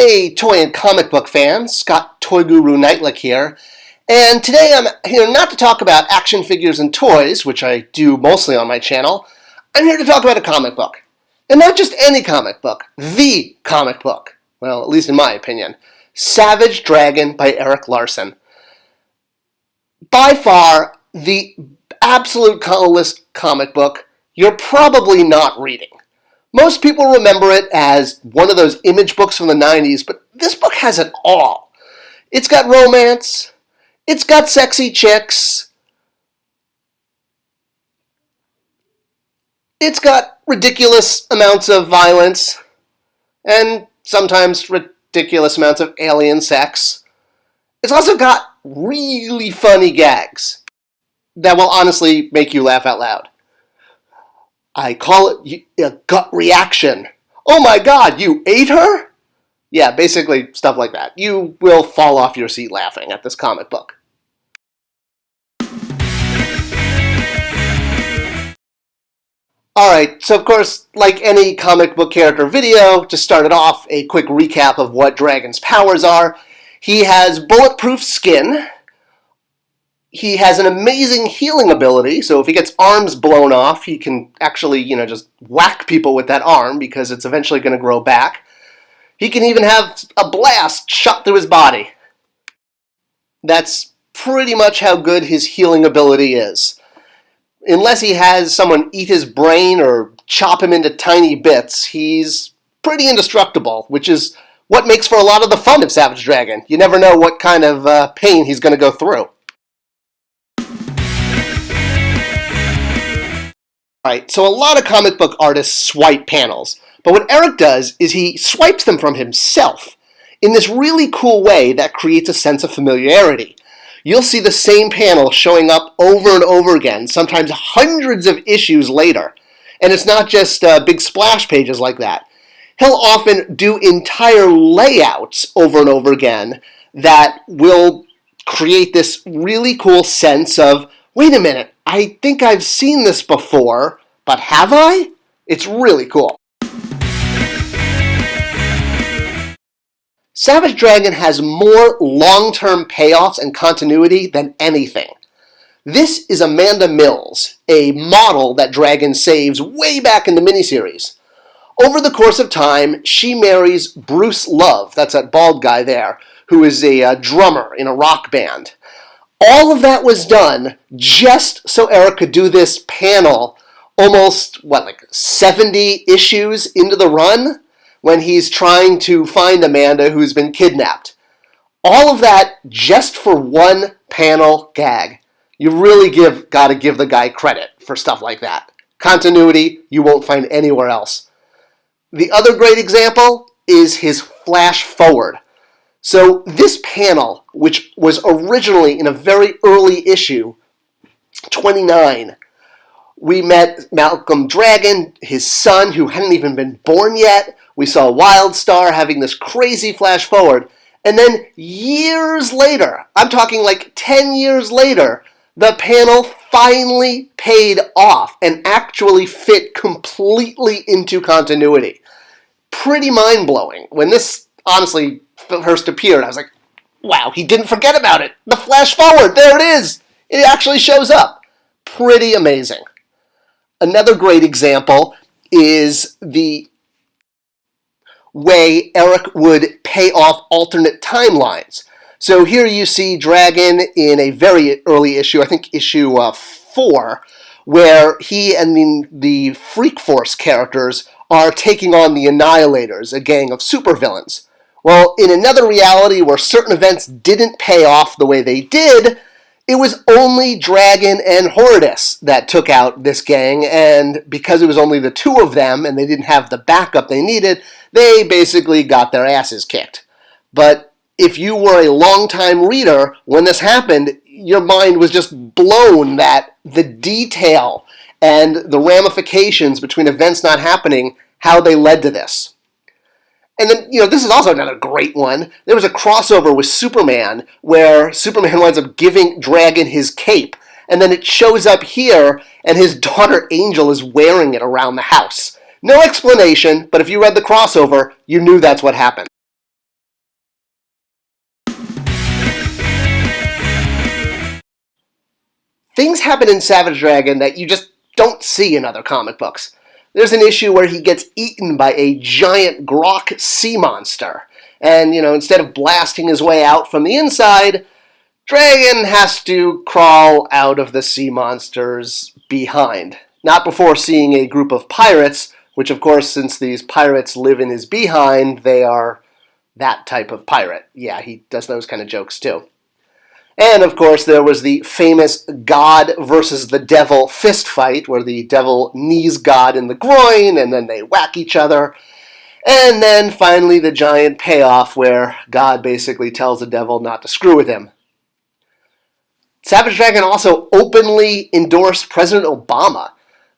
Hey, toy and comic book fans, Scott Toy Guru Nightlick here, and today I'm here not to talk about action figures and toys, which I do mostly on my channel. I'm here to talk about a comic book. And not just any comic book, the comic book. Well, at least in my opinion. Savage Dragon by Erik Larsen. By far, the absolute coolest comic book you're probably not reading. Most people remember it as one of those image books from the 90s, but this book has it all. It's got romance, it's got sexy chicks, it's got ridiculous amounts of violence, and sometimes ridiculous amounts of alien sex. It's also got really funny gags that will honestly make you laugh out loud. I call it a gut reaction. Oh my God, you ate her? Yeah, basically stuff like that. You will fall off your seat laughing at this comic book. Alright, so of course, like any comic book character video, to start it off, a quick recap of what Dragon's powers are. He has bulletproof skin. He has an amazing healing ability, so if he gets arms blown off, he can actually, just whack people with that arm because it's eventually going to grow back. He can even have a blast shot through his body. That's pretty much how good his healing ability is. Unless he has someone eat his brain or chop him into tiny bits, he's pretty indestructible, which is what makes for a lot of the fun of Savage Dragon. You never know what kind of pain he's going to go through. Alright, so a lot of comic book artists swipe panels, but what Erik does is he swipes them from himself in this really cool way that creates a sense of familiarity. You'll see the same panel showing up over and over again, sometimes hundreds of issues later. And it's not just big splash pages like that. He'll often do entire layouts over and over again that will create this really cool sense of, wait a minute, I think I've seen this before, but have I? It's really cool. Savage Dragon has more long-term payoffs and continuity than anything. This is Amanda Mills, a model that Dragon saves way back in the miniseries. Over the course of time, she marries Bruce Love, that's that bald guy there, who is a drummer in a rock band. All of that was done just so Erik could do this panel almost, 70 issues into the run when he's trying to find Amanda who's been kidnapped. All of that just for one panel gag. You really gotta give the guy credit for stuff like that. Continuity you won't find anywhere else. The other great example is his flash forward. So this panel, which was originally in a very early issue, 29, we met Malcolm Dragon, his son, who hadn't even been born yet. We saw Wildstar having this crazy flash forward. And then years later, I'm talking like 10 years later, the panel finally paid off and actually fit completely into continuity. Pretty mind-blowing. When this, honestly, first appeared, I was like, wow, he didn't forget about it. The flash forward, there it is. It actually shows up. Pretty amazing. Another great example is the way Erik would pay off alternate timelines. So here you see Dragon in a very early issue, I think issue 4, where he and the Freak Force characters are taking on the Annihilators, a gang of supervillains. Well, in another reality where certain events didn't pay off the way they did, it was only Dragon and Horridus that took out this gang, and because it was only the two of them and they didn't have the backup they needed, they basically got their asses kicked. But if you were a long-time reader, when this happened, your mind was just blown that the detail and the ramifications between events not happening, how they led to this. And then, this is also another great one. There was a crossover with Superman where Superman winds up giving Dragon his cape. And then it shows up here and his daughter Angel is wearing it around the house. No explanation, but if you read the crossover, you knew that's what happened. things happen in Savage Dragon that you just don't see in other comic books. There's an issue where he gets eaten by a giant grok sea monster. And, instead of blasting his way out from the inside, Dragon has to crawl out of the sea monster's behind. Not before seeing a group of pirates, which of course, since these pirates live in his behind, they are that type of pirate. Yeah, he does those kind of jokes too. And of course, there was the famous God versus the devil fist fight, where the devil knees God in the groin, and then they whack each other. And then finally, the giant payoff where God basically tells the devil not to screw with him. Savage Dragon also openly endorsed President Obama.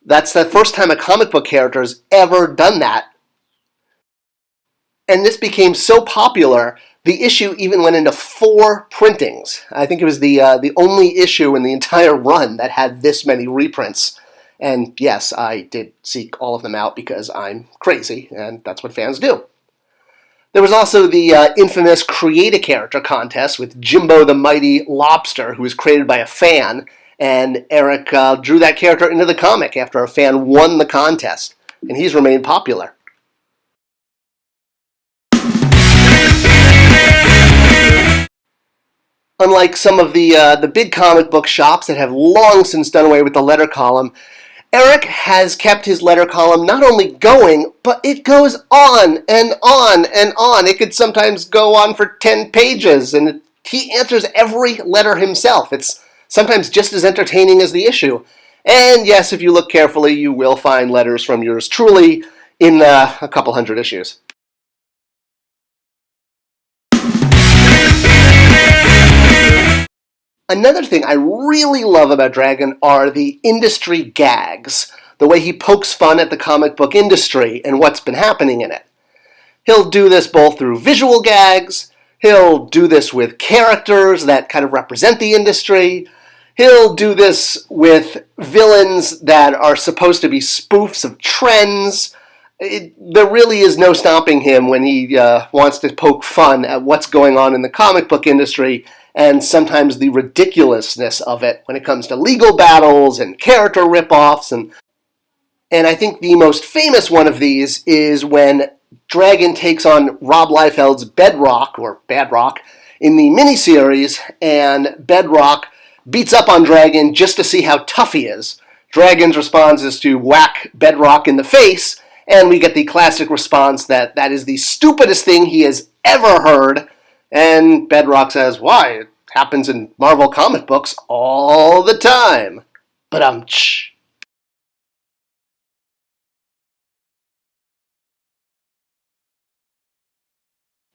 That's the first time a comic book character has ever done that. And this became so popular, the issue even went into 4 printings. I think it was the only issue in the entire run that had this many reprints. And yes, I did seek all of them out because I'm crazy, and that's what fans do. There was also the infamous Create a Character contest with Jimbo the Mighty Lobster, who was created by a fan, and Erik drew that character into the comic after a fan won the contest, and he's remained popular. Unlike some of the big comic book shops that have long since done away with the letter column, Erik has kept his letter column not only going, but it goes on and on and on. It could sometimes go on for 10 pages, and he answers every letter himself. It's sometimes just as entertaining as the issue. And yes, if you look carefully, you will find letters from yours truly in a couple hundred issues. Another thing I really love about Dragon are the industry gags, the way he pokes fun at the comic book industry and what's been happening in it. He'll do this both through visual gags, he'll do this with characters that kind of represent the industry, he'll do this with villains that are supposed to be spoofs of trends. There really is no stopping him when he wants to poke fun at what's going on in the comic book industry, and sometimes the ridiculousness of it when it comes to legal battles and character ripoffs. And I think the most famous one of these is when Dragon takes on Rob Liefeld's Bedrock, or Badrock, in the miniseries, and Bedrock beats up on Dragon just to see how tough he is. Dragon's response is to whack Bedrock in the face, and we get the classic response that is the stupidest thing he has ever heard. And Bedrock says, why? It happens in Marvel comic books all the time. Ba-dum-tsh.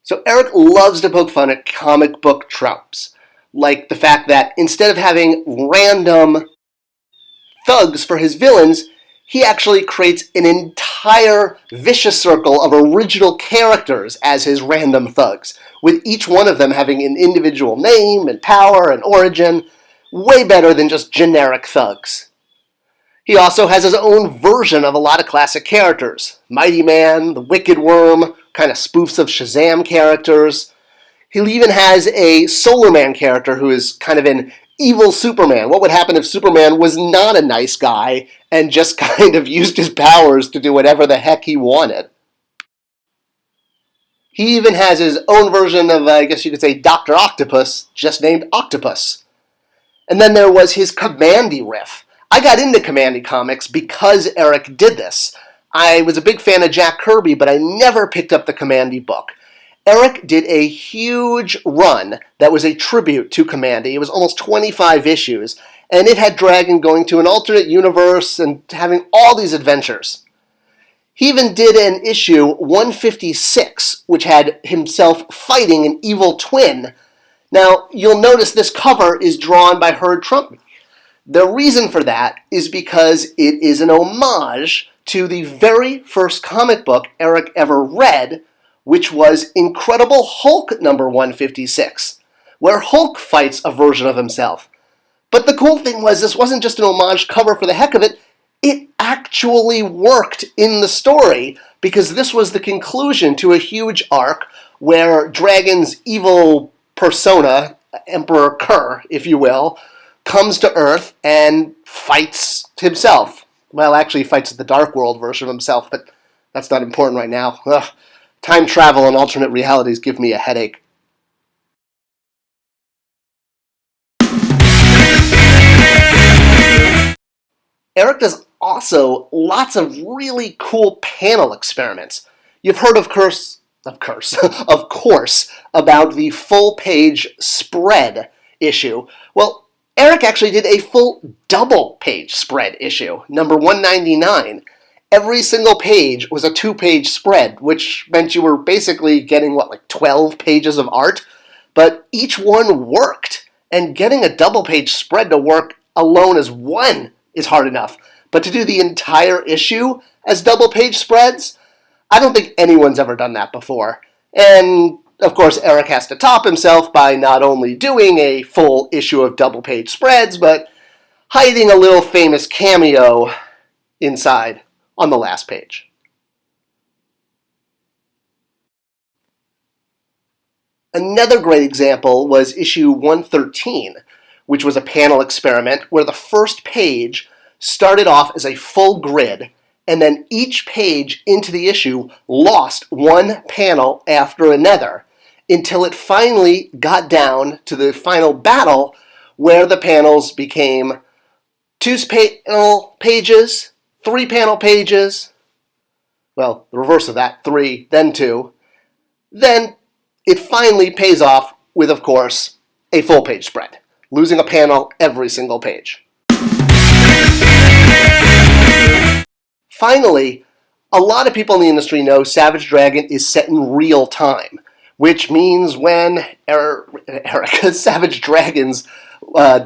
So Erik loves to poke fun at comic book tropes, like the fact that instead of having random thugs for his villains, he actually creates an entire vicious circle of original characters as his random thugs, with each one of them having an individual name and power and origin, way better than just generic thugs. He also has his own version of a lot of classic characters. Mighty Man, the Wicked Worm, kind of spoofs of Shazam characters. He even has a Solar Man character who is kind of an evil Superman. What would happen if Superman was not a nice guy and just kind of used his powers to do whatever the heck he wanted? He even has his own version of, I guess you could say, Dr. Octopus, just named Octopus. And then there was his Commandy riff. I got into Commandy comics because Erik did this. I was a big fan of Jack Kirby, but I never picked up the Commandy book. Erik did a huge run that was a tribute to Commandy. It was almost 25 issues, and it had Dragon going to an alternate universe and having all these adventures. He even did an issue 156, which had himself fighting an evil twin. Now, you'll notice this cover is drawn by Herb Tropman. The reason for that is because it is an homage to the very first comic book Erik ever read, which was Incredible Hulk number 156, where Hulk fights a version of himself. But the cool thing was, this wasn't just an homage cover for the heck of it, it actually worked in the story, because this was the conclusion to a huge arc where Dragon's evil persona, Emperor Kerr, if you will, comes to Earth and fights himself. Well, actually, he fights the Dark World version of himself, but that's not important right now. Ugh. Time travel and alternate realities give me a headache. Erik does also lots of really cool panel experiments. You've heard of course, about the full-page spread issue. Well, Erik actually did a full double-page spread issue, number 199. Every single page was a 2-page spread, which meant you were basically getting, 12 pages of art? But each one worked, and getting a double-page spread to work alone as one is hard enough. But to do the entire issue as double-page spreads, I don't think anyone's ever done that before. And, of course, Erik has to top himself by not only doing a full issue of double-page spreads, but hiding a little famous cameo inside on the last page. Another great example was issue 113, which was a panel experiment where the first page started off as a full grid, and then each page into the issue lost one panel after another until it finally got down to the final battle where the panels became 2-panel pages, 3-panel pages, well, the reverse of that, 3, then 2. Then it finally pays off with, of course, a full-page spread, losing a panel every single page. Finally, a lot of people in the industry know Savage Dragon is set in real time, which means when Savage Dragon's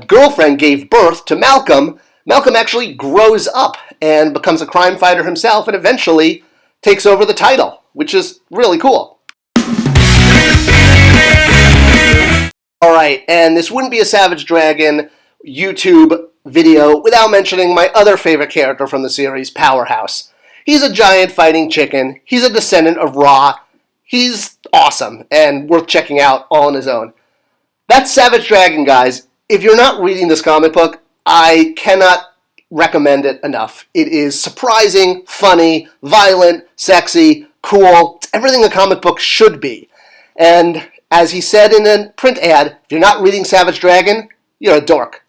girlfriend gave birth to Malcolm, Malcolm actually grows up and becomes a crime fighter himself and eventually takes over the title, which is really cool. Alright, and this wouldn't be a Savage Dragon YouTube video without mentioning my other favorite character from the series, Powerhouse. He's a giant fighting chicken. He's a descendant of Ra. He's awesome and worth checking out all on his own. That's Savage Dragon, guys. If you're not reading this comic book, I cannot recommend it enough. It is surprising, funny, violent, sexy, cool. It's everything a comic book should be. And as he said in a print ad, if you're not reading Savage Dragon, you're a dork.